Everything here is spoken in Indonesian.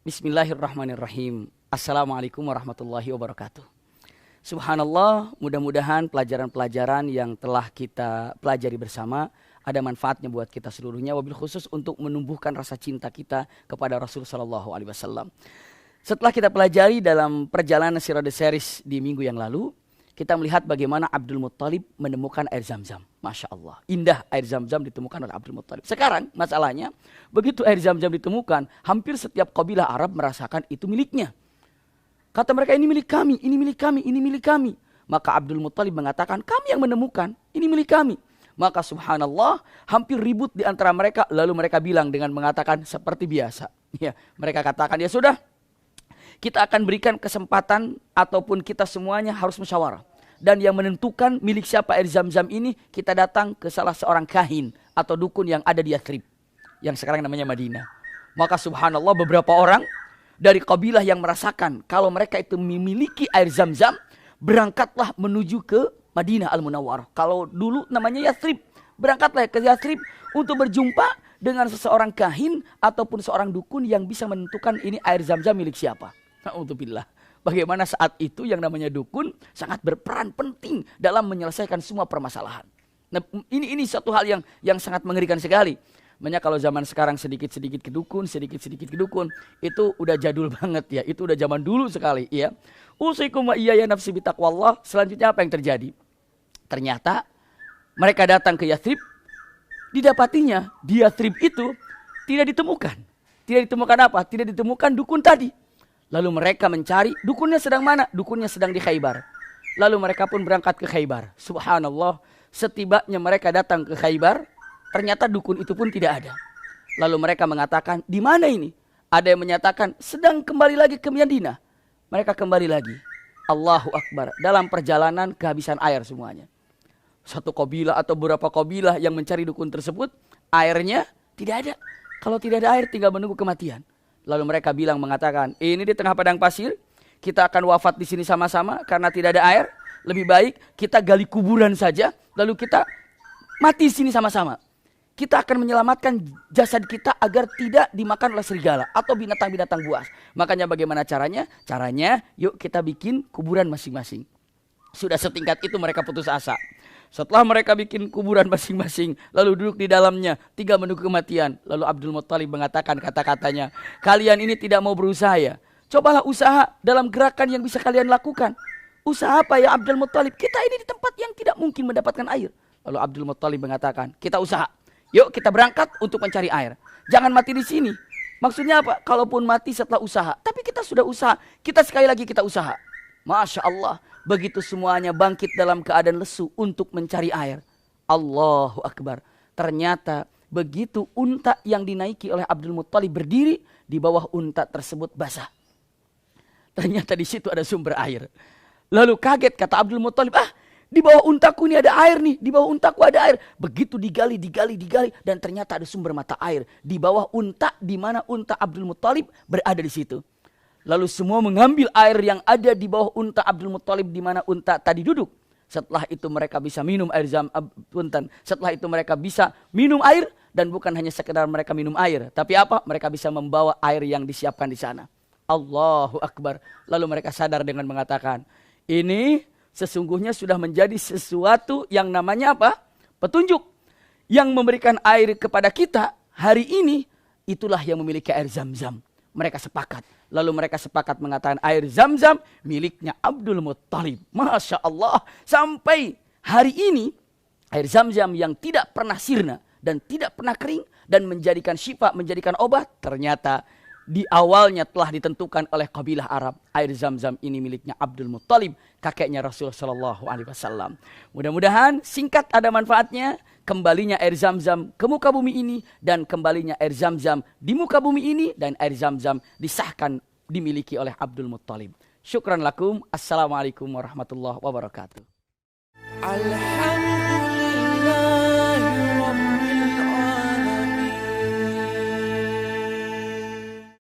Bismillahirrahmanirrahim. Assalamualaikum warahmatullahi wabarakatuh. Subhanallah, mudah-mudahan pelajaran-pelajaran yang telah kita pelajari bersama ada manfaatnya buat kita seluruhnya, wabil khusus untuk menumbuhkan rasa cinta kita kepada Rasul sallallahu alaihi wasallam. Setelah kita pelajari dalam perjalanan Sirah Series di minggu yang lalu, kita melihat bagaimana Abdul Muttalib menemukan air Zam-Zam. Masya Allah, indah air Zam-Zam ditemukan oleh Abdul Muttalib. Sekarang masalahnya, begitu air Zam-Zam ditemukan, hampir setiap kabilah Arab merasakan itu miliknya. Kata mereka, ini milik kami, ini milik kami, ini milik kami. Maka Abdul Muttalib mengatakan, kami yang menemukan, ini milik kami. Maka subhanallah, hampir ribut di antara mereka. Lalu mereka bilang dengan mengatakan seperti biasa. Ya, mereka katakan, ya sudah, kita akan berikan kesempatan ataupun kita semuanya harus musyawarah. Dan yang menentukan milik siapa air Zam-Zam ini, kita datang ke salah seorang kahin atau dukun yang ada di Yathrib, yang sekarang namanya Madinah. Maka subhanallah, beberapa orang dari kabilah yang merasakan kalau mereka itu memiliki air Zam-Zam, berangkatlah menuju ke Madinah Al-Munawwarah. Kalau dulu namanya Yathrib, berangkatlah ke Yathrib untuk berjumpa dengan seseorang kahin ataupun seorang dukun yang bisa menentukan ini air Zam-Zam milik siapa. Na'udzubillah. Bagaimana saat itu yang namanya dukun sangat berperan penting dalam menyelesaikan semua permasalahan. Nah, ini satu hal yang sangat mengerikan sekali. Makanya kalau zaman sekarang sedikit-sedikit ke dukun, sedikit-sedikit ke dukun, itu udah jadul banget ya. Itu udah zaman dulu sekali ya. Usikum wa iyaya nafsi bitaqwallah. Selanjutnya apa yang terjadi? Ternyata mereka datang ke Yathrib, didapatinya di Yathrib itu tidak ditemukan. Tidak ditemukan apa? Tidak ditemukan dukun tadi. Lalu mereka mencari, dukunnya sedang mana? Dukunnya sedang di Khaybar. Lalu mereka pun berangkat ke Khaybar. Subhanallah, setibanya mereka datang ke Khaybar, ternyata dukun itu pun tidak ada. Lalu mereka mengatakan, di mana ini? Ada yang menyatakan, sedang kembali lagi ke Madinah. Mereka kembali lagi. Allahu Akbar. Dalam perjalanan kehabisan air semuanya. Satu kabilah atau beberapa kabilah yang mencari dukun tersebut, airnya tidak ada. Kalau tidak ada air, tinggal menunggu kematian. Lalu mereka mengatakan, ini di tengah padang pasir, kita akan wafat di sini sama-sama karena tidak ada air. Lebih baik kita gali kuburan saja, lalu kita mati di sini sama-sama. Kita akan menyelamatkan jasad kita agar tidak dimakan oleh serigala atau binatang-binatang buas. Makanya bagaimana caranya? Caranya, yuk kita bikin kuburan masing-masing. Sudah setingkat itu mereka putus asa. Setelah mereka bikin kuburan masing-masing, lalu duduk di dalamnya, tinggal menunggu kematian. Lalu Abdul Muttalib mengatakan kata-katanya, kalian ini tidak mau berusaha ya? Cobalah usaha dalam gerakan yang bisa kalian lakukan. Usaha apa ya Abdul Muttalib? Kita ini di tempat yang tidak mungkin mendapatkan air. Lalu Abdul Muttalib mengatakan, kita usaha. Yuk kita berangkat untuk mencari air. Jangan mati di sini. Maksudnya apa? Kalaupun mati setelah usaha. Tapi kita sudah usaha. Kita sekali lagi kita usaha. Masya Allah. Begitu semuanya bangkit dalam keadaan lesu untuk mencari air. Allahu Akbar. Ternyata begitu unta yang dinaiki oleh Abdul Muttalib berdiri, di bawah unta tersebut basah. Ternyata di situ ada sumber air. Lalu kaget kata Abdul Muttalib, di bawah untaku ini ada air nih, di bawah untaku ada air. Begitu digali dan ternyata ada sumber mata air di bawah unta, di mana unta Abdul Muttalib berada di situ. Lalu semua mengambil air yang ada di bawah unta Abdul Muttalib di mana unta tadi duduk. Setelah itu mereka bisa minum air punten. Setelah itu mereka bisa minum air dan bukan hanya sekedar mereka minum air, tapi apa? Mereka bisa membawa air yang disiapkan di sana. Allahu Akbar. Lalu mereka sadar dengan mengatakan, ini sesungguhnya sudah menjadi sesuatu yang namanya apa? Petunjuk. Yang memberikan air kepada kita hari ini, itulah yang memiliki air Zam-Zam. Mereka sepakat. Lalu mereka sepakat mengatakan air Zam-Zam miliknya Abdul Muttalib. Masya Allah. Sampai hari ini air Zam-Zam yang tidak pernah sirna dan tidak pernah kering dan menjadikan syifa, menjadikan obat. Ternyata di awalnya telah ditentukan oleh kabilah Arab. Air Zam-Zam ini miliknya Abdul Muttalib, kakeknya Rasulullah SAW. Mudah-mudahan singkat ada manfaatnya. Kembalinya air Zam-Zam ke muka bumi ini dan kembalinya air Zam-Zam di muka bumi ini dan air Zam-Zam disahkan dimiliki oleh Abdul Muttalib. Syukran lakum. Assalamualaikum warahmatullahi wabarakatuh.